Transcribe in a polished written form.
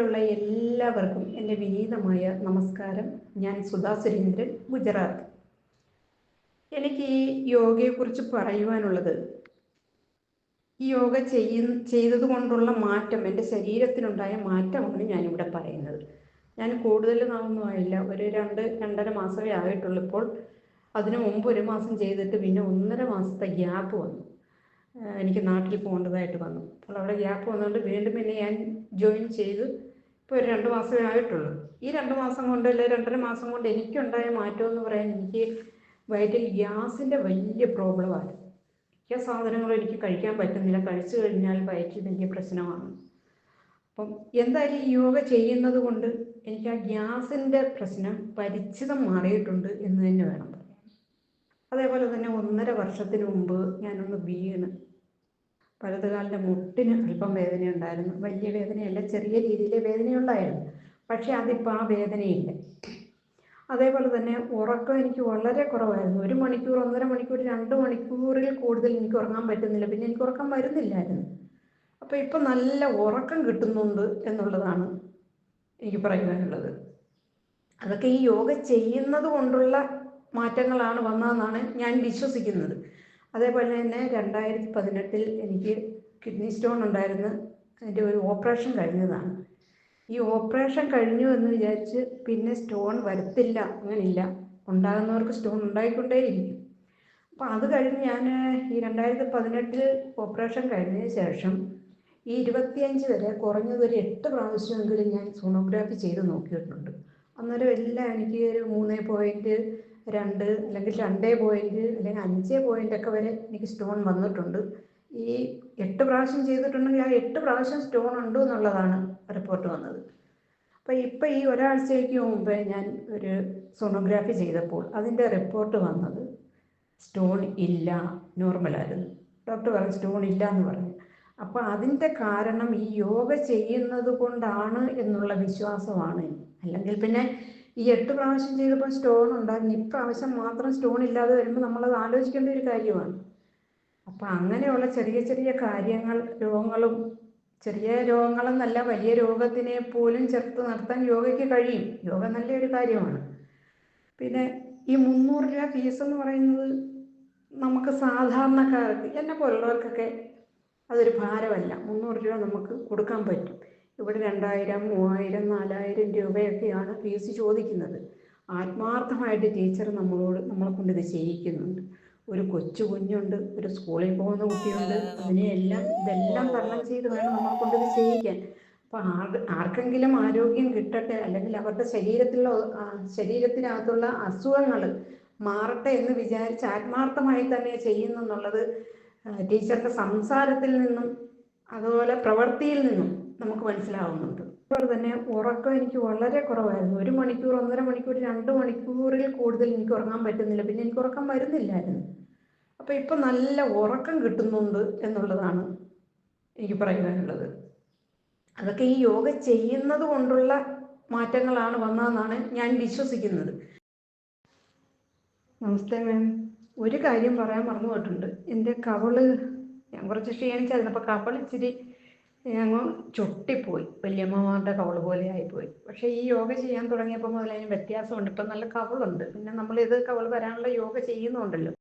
ലൈവിലുള്ള എല്ലാവർക്കും എൻ്റെ വിനീതമായ നമസ്കാരം. ഞാൻ സുധാ സുരേന്ദ്രൻ, ഗുജറാത്ത്. എനിക്ക് ഈ യോഗയെക്കുറിച്ച് പറയുവാനുള്ളത്, ഈ യോഗ ചെയ്തത് കൊണ്ടുള്ള മാറ്റം, എൻ്റെ ശരീരത്തിനുണ്ടായ മാറ്റമാണ് ഞാനിവിടെ പറയുന്നത്. ഞാൻ കൂടുതൽ നാളൊന്നും ആയില്ല, ഒരു 2-2.5 മാസമേ ആയിട്ടുള്ളൂ. ഇപ്പോൾ അതിനു മുമ്പ് 1 മാസം ചെയ്തിട്ട് പിന്നെ 1.5 മാസത്തെ ഗ്യാപ്പ് വന്നു. എനിക്ക് നാട്ടിൽ പോകേണ്ടതായിട്ട് വന്നു. അപ്പോൾ അവിടെ ഗ്യാപ്പ് വന്നുകൊണ്ട് വീണ്ടും പിന്നെ ഞാൻ ജോയിൻ ചെയ്ത് ഇപ്പോൾ ഒരു 2 മാസമേ ആയിട്ടുള്ളൂ. ഈ 2 മാസം കൊണ്ട്, അല്ലെങ്കിൽ 2.5 മാസം കൊണ്ട് എനിക്കുണ്ടായ മാറ്റം എന്ന് പറയാൻ, എനിക്ക് വയറ്റിൽ ഗ്യാസിൻ്റെ വലിയ പ്രോബ്ലമാണ്. മിക്ക സാധനങ്ങളും എനിക്ക് കഴിക്കാൻ പറ്റുന്നില്ല. കഴിച്ചു കഴിഞ്ഞാൽ വയറ്റിൽ വലിയ പ്രശ്നമാണ്. അപ്പം എന്തായാലും ഈ യോഗ ചെയ്യുന്നത് കൊണ്ട് എനിക്ക് ആ ഗ്യാസിൻ്റെ പ്രശ്നം പരിചിതം മാറിയിട്ടുണ്ട് എന്ന് തന്നെ വേണം പറയാൻ. അതേപോലെ തന്നെ 1.5 വർഷത്തിന് മുമ്പ് ഞാനൊന്ന് വീണ്. വലതുകാലിൻ്റെ മുട്ടിന് അല്പം വേദനയുണ്ടായിരുന്നു. വലിയ വേദനയല്ല, ചെറിയ രീതിയിലെ വേദനയുണ്ടായിരുന്നു. പക്ഷേ അതിപ്പോൾ ആ വേദനയില്ല. അതേപോലെ തന്നെ ഉറക്കം എനിക്ക് വളരെ കുറവായിരുന്നു. 1 മണിക്കൂർ, 1.5 മണിക്കൂർ, 2 മണിക്കൂറിൽ കൂടുതൽ എനിക്ക് ഉറങ്ങാൻ പറ്റുന്നില്ല. പിന്നെ എനിക്ക് ഉറക്കം വരുന്നില്ലായിരുന്നു. അപ്പോൾ ഇപ്പം നല്ല ഉറക്കം കിട്ടുന്നുണ്ട് എന്നുള്ളതാണ് എനിക്ക് പറയുവാനുള്ളത്. അതൊക്കെ ഈ യോഗ ചെയ്യുന്നത് കൊണ്ടുള്ള മാറ്റങ്ങളാണ് വന്നതെന്നാണ് ഞാൻ വിശ്വസിക്കുന്നത്. അതേപോലെ തന്നെ 2018 എനിക്ക് കിഡ്നി സ്റ്റോൺ ഉണ്ടായിരുന്നു. അതിൻ്റെ ഒരു ഓപ്പറേഷൻ കഴിഞ്ഞതാണ്. ഈ ഓപ്പറേഷൻ കഴിഞ്ഞു എന്ന് വിചാരിച്ച് പിന്നെ സ്റ്റോൺ വരത്തില്ല, അങ്ങനെയില്ല. ഉണ്ടാകുന്നവർക്ക് സ്റ്റോൺ ഉണ്ടായിക്കൊണ്ടേയിരിക്കും. അപ്പോൾ അത് കഴിഞ്ഞ് ഞാൻ ഈ 2018 ഓപ്പറേഷൻ കഴിഞ്ഞതിന് ശേഷം ഈ 25 വരെ കുറഞ്ഞതൊരു 8 പ്രാവശ്യമെങ്കിലും ഞാൻ സോണോഗ്രാഫി ചെയ്ത് നോക്കിയിട്ടുണ്ട്. അന്നേരം എല്ലാം എനിക്ക് ഒരു 3.2 അല്ലെങ്കിൽ 2 അല്ലെങ്കിൽ 5 ഒക്കെ വരെ എനിക്ക് സ്റ്റോൺ വന്നിട്ടുണ്ട്. ഈ 8 പ്രാവശ്യം ചെയ്തിട്ടുണ്ടെങ്കിൽ ആ 8 പ്രാവശ്യം സ്റ്റോൺ ഉണ്ട് എന്നുള്ളതാണ് റിപ്പോർട്ട് വന്നത്. അപ്പോൾ ഇപ്പോൾ ഈ ഒരാഴ്ചയ്ക്ക് മുമ്പേ ഞാൻ ഒരു സോണോഗ്രാഫി ചെയ്തപ്പോൾ അതിൻ്റെ റിപ്പോർട്ട് വന്നത് സ്റ്റോൺ ഇല്ല, നോർമലായിരുന്നു. ഡോക്ടർ പറഞ്ഞു സ്റ്റോൺ ഇല്ല എന്ന് പറഞ്ഞു. അപ്പോൾ അതിൻ്റെ കാരണം ഈ യോഗ ചെയ്യുന്നത് കൊണ്ടാണ് എന്നുള്ള വിശ്വാസമാണ്. അല്ലെങ്കിൽ പിന്നെ ഈ 8 പ്രാവശ്യം ചെയ്തപ്പോൾ സ്റ്റോൺ ഉണ്ടായിരുന്നു, ഇപ്രാവശ്യം മാത്രം സ്റ്റോൺ ഇല്ലാതെ വരുമ്പോൾ നമ്മളത് ആലോചിക്കേണ്ട ഒരു കാര്യമാണ്. അപ്പം അങ്ങനെയുള്ള ചെറിയ ചെറിയ കാര്യങ്ങൾ, ചെറിയ രോഗങ്ങളെന്നല്ല, വലിയ രോഗത്തിനെ പോലും ചെറുത്ത് നിർത്താൻ യോഗയ്ക്ക് കഴിയും. യോഗ നല്ലൊരു കാര്യമാണ്. പിന്നെ ഈ 300 രൂപ ഫീസ് എന്ന് പറയുന്നത് നമുക്ക് സാധാരണക്കാർക്ക്, എന്നെ പോലുള്ളവർക്കൊക്കെ അതൊരു ഭാരമല്ല. 300 രൂപ നമുക്ക് കൊടുക്കാൻ പറ്റും. ഇവിടെ 2000, 3000, 4000 രൂപയൊക്കെയാണ് ഫീസ് ചോദിക്കുന്നത്. ആത്മാർത്ഥമായിട്ട് ടീച്ചർ നമ്മളെ കൊണ്ട് ഇത് ചെയ്യിക്കുന്നുണ്ട്. ഒരു കൊച്ചു കുഞ്ഞുണ്ട്, ഒരു സ്കൂളിൽ പോകുന്ന കുട്ടിയുണ്ട്. ഇതെല്ലാം തരണം ചെയ്ത് വേണം നമ്മളെ കൊണ്ട് ഇത് ചെയ്യിക്കാൻ. അപ്പോൾ ആർക്കെങ്കിലും ആരോഗ്യം കിട്ടട്ടെ, അല്ലെങ്കിൽ അവരുടെ ശരീരത്തിനകത്തുള്ള അസുഖങ്ങൾ മാറട്ടെ എന്ന് വിചാരിച്ച് ആത്മാർത്ഥമായി തന്നെ ചെയ്യുന്നെന്നുള്ളത് ടീച്ചറുടെ സംസാരത്തിൽ നിന്നും അതുപോലെ പ്രവൃത്തിയിൽ നിന്നും നമുക്ക് മനസ്സിലാവുന്നുണ്ട്. അതുപോലെ തന്നെ ഉറക്കം എനിക്ക് വളരെ കുറവായിരുന്നു. 1 മണിക്കൂർ, 1.5 മണിക്കൂർ, 2 മണിക്കൂറിൽ കൂടുതൽ എനിക്ക് ഉറങ്ങാൻ പറ്റുന്നില്ല. പിന്നെ എനിക്ക് ഉറക്കം വരുന്നില്ലായിരുന്നു. അപ്പോൾ ഇപ്പം നല്ല ഉറക്കം കിട്ടുന്നുണ്ട് എന്നുള്ളതാണ് എനിക്ക് പറയുവാനുള്ളത്. അതൊക്കെ ഈ യോഗ ചെയ്യുന്നത് കൊണ്ടുള്ള മാറ്റങ്ങളാണ് വന്നതെന്നാണ് ഞാൻ വിശ്വസിക്കുന്നത്. നമസ്തേ മാം. ഒരു കാര്യം പറയാൻ മറന്നു പോയിട്ടുണ്ട്. എൻ്റെ കവള്, ഞാൻ കുറച്ച് ക്ഷീണിച്ചായിരുന്നു. അപ്പോൾ കവൾ ഇച്ചിരി അങ്ങ് ചൊട്ടിപ്പോയി, വല്യമ്മമാരുടെ കവള് പോലെ ആയിപ്പോയി. പക്ഷേ ഈ യോഗ ചെയ്യാൻ തുടങ്ങിയപ്പോൾ മുതൽ അതിന് വ്യത്യാസമുണ്ട്. ഇപ്പം നല്ല കവളുണ്ട്. പിന്നെ നമ്മളിത് കവൾ വരാനുള്ള യോഗ ചെയ്യുന്നുണ്ടല്ലോ.